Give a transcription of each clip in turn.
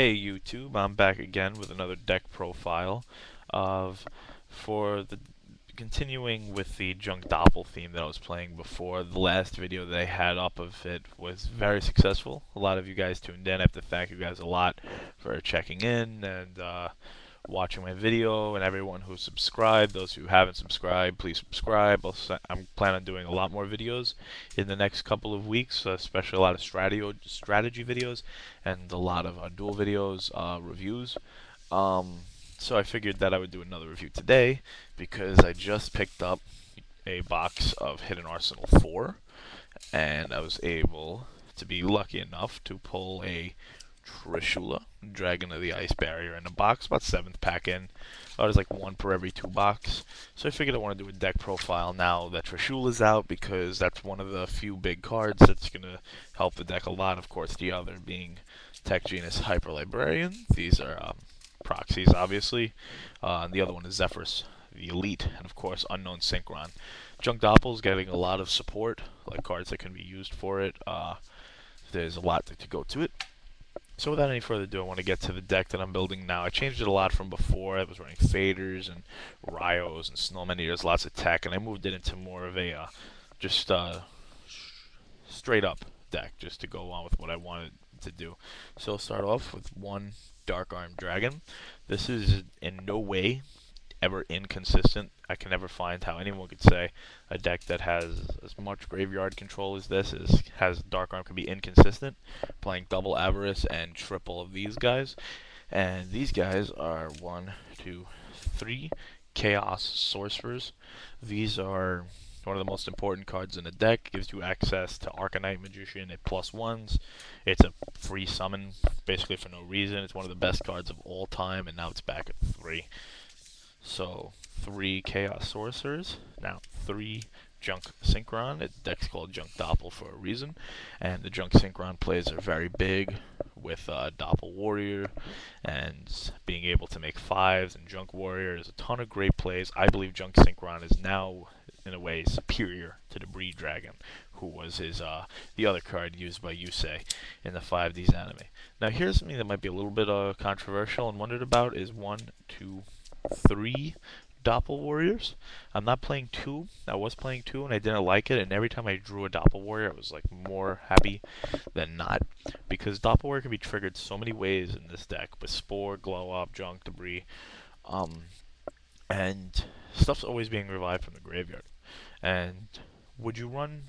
Hey YouTube, I'm back again with another deck profile of for the continuing with the Junk Doppel theme that I was playing before. The last video that I had up of it was very successful. A lot of you guys tuned in. I have to thank you guys a lot for checking in and watching my video, and everyone who subscribed. Those who haven't subscribed, please subscribe. I'm planning on doing a lot more videos in the next couple of weeks, especially a lot of strategy videos and a lot of duel videos, reviews. So I figured that I would do another review today because I just picked up a box of Hidden Arsenal 4, and I was able to be lucky enough to pull a Trishula, Dragon of the Ice Barrier in a box, about 7th pack in. There's like one per every 2 box. So I figured I want to do a deck profile now that Trishula's out, because that's one of the few big cards that's going to help the deck a lot. Of course, the other being Tech Genus Hyper Librarian. These are proxies, obviously. And the other one is Zephyrus, the Elite, and of course Unknown Synchron. Junk Doppel's getting a lot of support, like cards that can be used for it. There's a lot to go to it. So without any further ado, I want to get to the deck that I'm building now. I changed it a lot from before. I was running Faders and Ryos and Snowman Eaters, lots of tech, and I moved it into more of a just straight up deck, just to go on with what I wanted to do. So I'll start off with one Dark Arm Dragon. This is in no way ever inconsistent. I can never find how anyone could say a deck that has as much graveyard control as this has Dark Arm can be inconsistent. Playing double Avarice and triple of these guys, and these guys are 1, 2, 3 Chaos Sorcerers. These are one of the most important cards in the deck. Gives you access to Arcanite Magician at +1s. It's a free summon, basically for no reason. It's one of the best cards of all time, and now it's back at 3. So 3 Chaos Sorcerers, now 3 Junk Synchron. The deck's called Junk Dopple for a reason, and the Junk Synchron plays are very big with Dopple Warrior and being able to make 5s, and Junk Warrior. There's a ton of great plays. I believe Junk Synchron is now, in a way, superior to the Brigade Dragon, who was his the other card used by Yusei in the 5Ds anime. Now here's something that might be a little bit controversial and wondered about is 1, 2, 3 Dopple Warriors. I'm not playing 2. I was playing 2 and I didn't like it, and every time I drew a Dopple Warrior I was like more happy than not, because Dopple Warrior can be triggered so many ways in this deck with Spore, Glow Up, Junk, Debris, and stuff's always being revived from the graveyard. And would you run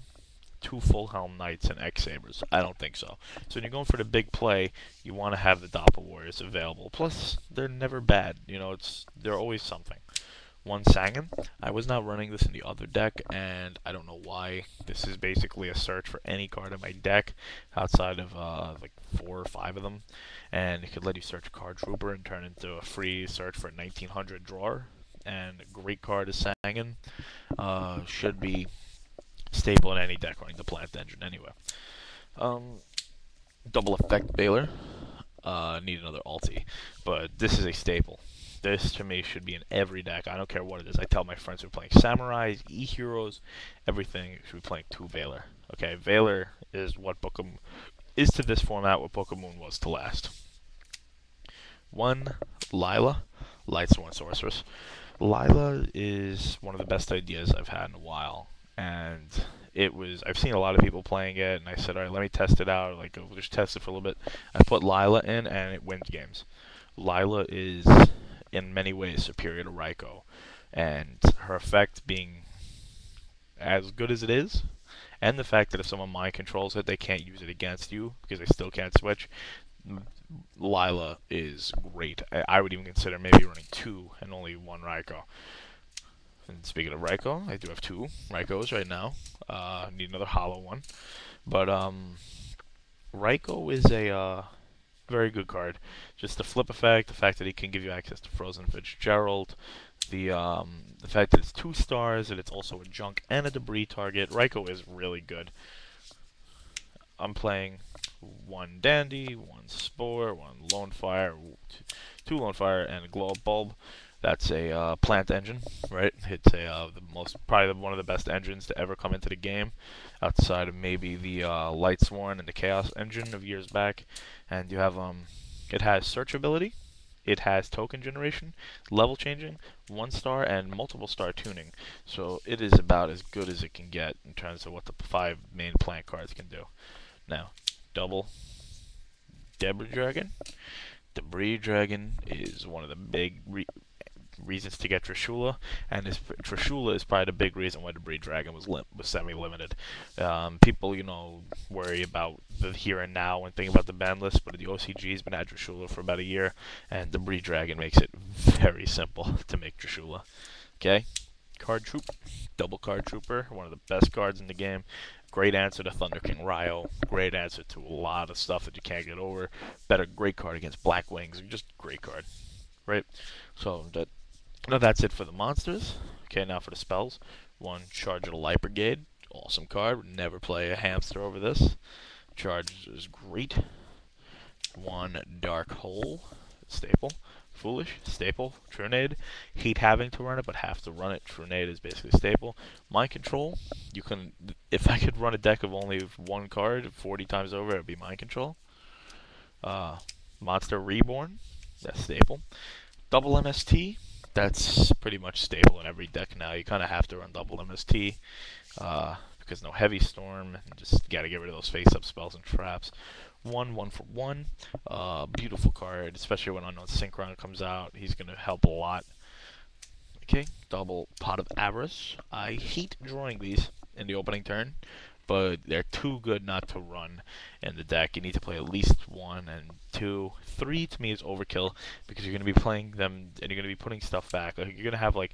2 Full Helm Knights and X-Sabers? I don't think so. So when you're going for the big play, you want to have the Dopple Warriors available. Plus, they're never bad. You know, they're always something. 1 Sangan. I was not running this in the other deck, and I don't know why. This is basically a search for any card in my deck outside of like 4 or 5 of them, and it could let you search a card Trooper and turn into a free search for a 1900 drawer. And a great card is Sangan. Should be staple in any deck running the Plant Engine anyway. Double Effect Baylor. Need another ulti, but this is a staple. This to me should be in every deck. I don't care what it is. I tell my friends who are playing Samurais, E-Heroes, everything should be playing 2 Valor. Okay, Valor is what is to this format what Pokémon was to last. 1 Lyla, Lightsworn Sorceress. Lyla is one of the best ideas I've had in a while, and I've seen a lot of people playing it, and I said, alright, let me test it out, like, we'll just test it for a little bit. I put Lyla in, and it wins games. Lyla is, in many ways, superior to Ryko, and her effect being as good as it is, and the fact that if someone mind controls it, they can't use it against you, because they still can't switch. Lyla is great. I would even consider maybe running 2 and only 1 Ryko. And speaking of Ryko, I do have 2 Rykos right now. Need another hollow one. But Ryko is a very good card. Just the flip effect, the fact that he can give you access to Frozen Fizgerald, the fact that it's 2 stars, that it's also a junk and a debris target. Ryko is really good. I'm playing 1 Dandy, 1 Spore, 1 Lonefire, 2 Lonefire, and a Glow Up Bulb. That's a plant engine, right? It's probably one of the best engines to ever come into the game, outside of maybe the Lightsworn and the Chaos engine of years back. And you have It has search ability, it has token generation, level changing, 1-star, and multiple star tuning. So it is about as good as it can get in terms of what the 5 main plant cards can do. Now, double Debris Dragon. Debris Dragon is one of the big reasons to get Trishula, and Trishula is probably the big reason why Debris Dragon was semi-limited. People, worry about the here and now and think about the ban list, but the OCG's been at Trishula for about a year, and Debris Dragon makes it very simple to make Trishula. Okay, Card Troop, double Card Trooper, one of the best cards in the game. Great answer to Thunder King Ryko. Great answer to a lot of stuff that you can't get over. Great card against Black Wings. Just great card, right? So that's it for the monsters. Okay, now for the spells. 1, Charge of the Light Brigade. Awesome card. Would never play a hamster over this. Charge is great. 1, Dark Hole. Staple. Foolish. Staple. Trunade. Hate having to run it, but have to run it. Trunade is basically staple. Mind Control. If I could run a deck of only 1 card 40 times over, it would be Mind Control. Monster Reborn. That's staple. Double MST. That's pretty much stable in every deck now. You kind of have to run double MST because no Heavy Storm. And just got to get rid of those face-up spells and traps. 1 for 1. Beautiful card, especially when Unknown Synchron comes out. He's going to help a lot. Okay, double Pot of Avarice. I hate drawing these in the opening turn, but they're too good not to run in the deck. You need to play at least 1 and 2. 3 to me is overkill because you're going to be playing them and you're going to be putting stuff back. Like, you're going to have like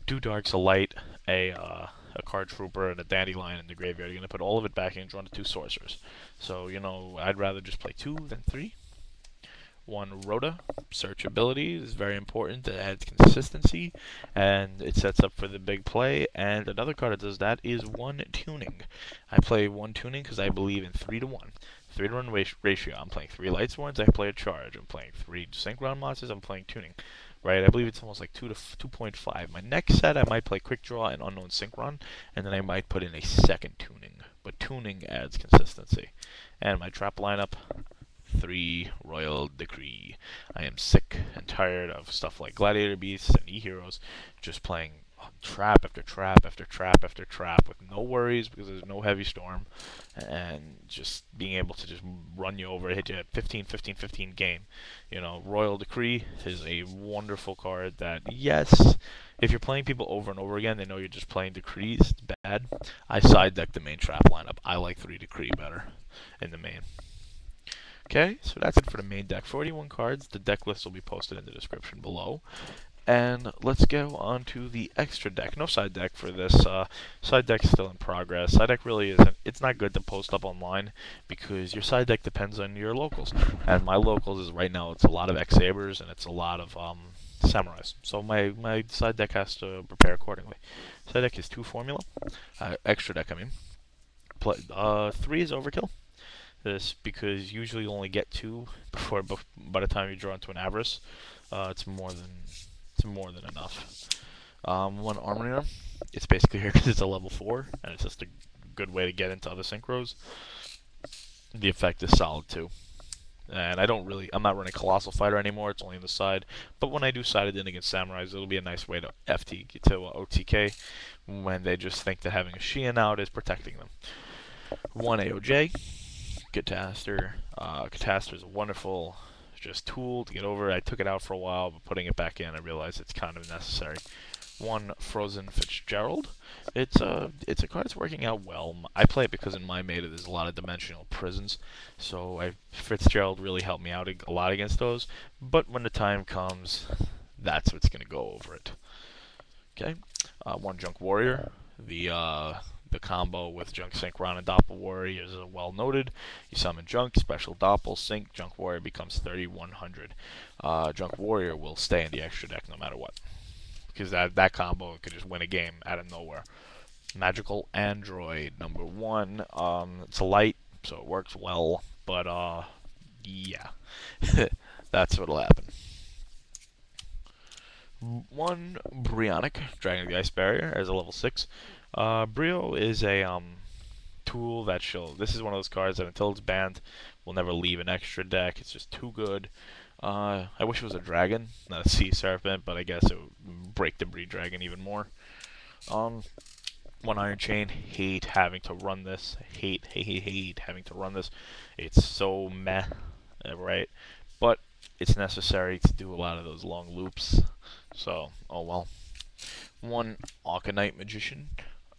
2 Darks, a Light, a Card Trooper, and a Dandylion in the graveyard. You're going to put all of it back in and draw to 2 Sorcerers. So, I'd rather just play 2 than 3. 1 Rhoda. Search ability is very important. It adds consistency, and it sets up for the big play. And another card that does that is 1 Tuning. I play 1 Tuning because I believe in 3 to 1. 3 to 1 ratio. I'm playing 3 Lightsworns, I play a Charge. I'm playing 3 Synchron monsters, I'm playing Tuning. Right, I believe it's almost like 2 to 2.5. My next set, I might play Quick Draw and Unknown Synchron, and then I might put in a second Tuning. But Tuning adds consistency. And my trap lineup, 3 Royal Decree. I am sick and tired of stuff like Gladiator Beasts and E-Heroes just playing trap after trap after trap after trap with no worries because there's no Heavy Storm, and just being able to just run you over, hit you at 15-15-15 game. Royal Decree is a wonderful card that, yes, if you're playing people over and over again, they know you're just playing Decrees. It's bad. I side deck the main trap lineup. I like 3 Decree better in the main. Okay, so that's it for the main deck. 41 cards. The deck list will be posted in the description below. And let's go on to the extra deck. No side deck for this. Side deck's still in progress. Side deck really isn't. It's not good to post up online because your side deck depends on your locals. And my locals is right now, it's a lot of X-Sabers and it's a lot of Samurais. So my side deck has to prepare accordingly. Side deck is 2 Formula. Extra deck, I mean. 3 is overkill. This because usually you only get 2 by the time you draw into an Avarice. It's more than enough. 1 Armory Arm. It's basically here because it's a level 4, and it's just a good way to get into other synchros. The effect is solid too. And I'm not running Colossal Fighter anymore. It's only on the side. But when I do side it in against Samurais, it'll be a nice way to OTK when they just think that having a Shian out is protecting them. 1 AOJ. Catastor. Catastor is a wonderful tool to get over. I took it out for a while, but putting it back in, I realized it's kind of necessary. 1 Frozen Fizgerald. It's a card that's working out well. I play it because in my meta there's a lot of dimensional prisons, so Fizgerald really helped me out a lot against those. But when the time comes, that's what's going to go over it. Okay. 1 Junk Warrior. The combo with Junk Synchron and Dopple Warrior is well noted. You summon Junk, special Dopple, Sync, Junk Warrior becomes 3100. Junk Warrior will stay in the extra deck no matter what, because that combo could just win a game out of nowhere. Magical Android number 1. It's a light, so it works well, but yeah, that's what'll happen. 1 Brionac, Dragon of the Ice Barrier, as a level 6. Brio is a tool that this is one of those cards that until it's banned will never leave an extra deck. It's just too good. I wish it was a dragon, not a sea serpent, but I guess it would break the breed dragon even more. One Iron Chain, hate having to run this. Hate having to run this. It's so meh, right? But it's necessary to do a lot of those long loops. So, oh well. One Arcanite Magician.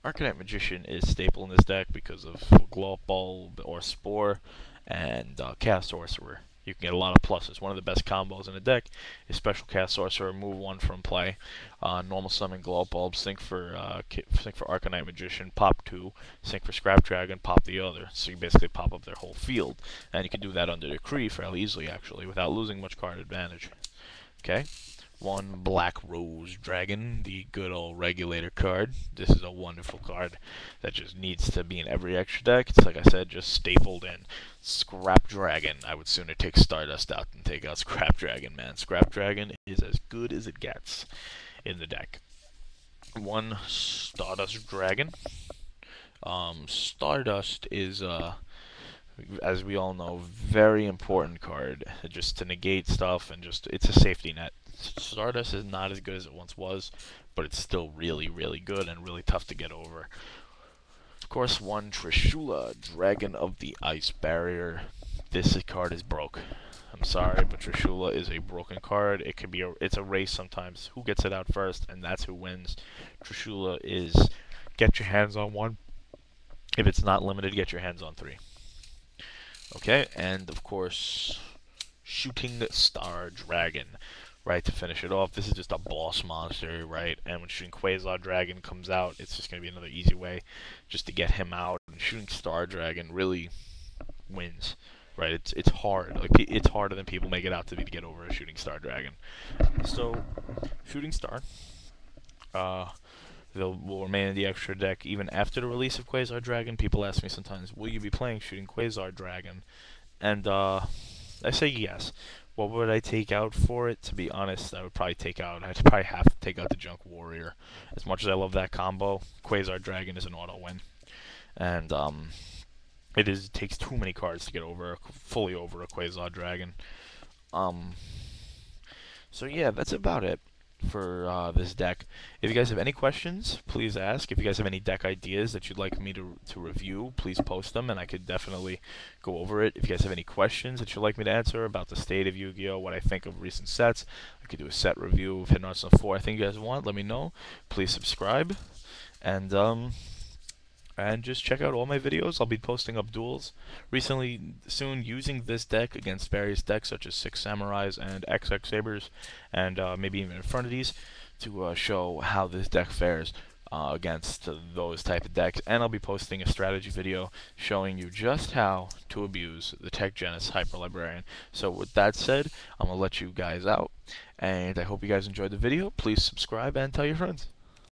Arcanite Magician is staple in this deck because of Glow Bulb or Spore and Chaos Sorcerer. You can get a lot of pluses. One of the best combos in the deck is Special Chaos Sorcerer, move one from play. Normal summon Glow Bulb, sync for Arcanite Magician, pop two, sync for Scrap Dragon, pop the other. So you basically pop up their whole field. And you can do that under Decree fairly easily, actually, without losing much card advantage. Okay? One Black Rose Dragon, the good old regulator card. This is a wonderful card that just needs to be in every extra deck. It's like I said, just stapled in. Scrap Dragon. I would sooner take Stardust out than take out Scrap Dragon, man. Scrap Dragon is as good as it gets in the deck. One Stardust Dragon. Stardust is as we all know, very important card just to negate stuff and just it's a safety net. Stardust is not as good as it once was, but it's still really, really good and really tough to get over. Of course, one Trishula, Dragon of the Ice Barrier. This card is broke. I'm sorry, but Trishula is a broken card. It could be it's a race sometimes. Who gets it out first, and that's who wins. Trishula is get your hands on one. If it's not limited, get your hands on three. Okay, and of course, Shooting Star Dragon, right, to finish it off. This is just a boss monster, right, and when Shooting Quasar Dragon comes out, it's just going to be another easy way just to get him out, and Shooting Star Dragon really wins, right, it's hard, like, it's harder than people make it out to be to get over a Shooting Star Dragon. So, Shooting Star, will remain in the extra deck even after the release of Quasar Dragon. People ask me sometimes, will you be playing Shooting Quasar Dragon? And I say yes. What would I take out for it? To be honest, I'd probably have to take out the Junk Warrior. As much as I love that combo, Quasar Dragon is an auto win. And it takes too many cards to get fully over a Quasar Dragon. So yeah, that's about it for this deck. If you guys have any questions, please ask. If you guys have any deck ideas that you'd like me to review, please post them, and I could definitely go over it. If you guys have any questions that you'd like me to answer about the state of Yu-Gi-Oh!, what I think of recent sets, I could do a set review of Hidden Arsenal 4. I think you guys want, let me know. Please subscribe, and just check out all my videos. I'll be posting up duels soon using this deck against various decks such as 6 Samurais and XX Sabers, and maybe even Infernities, to show how this deck fares against those type of decks. And I'll be posting a strategy video showing you just how to abuse the Tech Genus Hyper Librarian. So with that said, I'm going to let you guys out, and I hope you guys enjoyed the video. Please subscribe and tell your friends.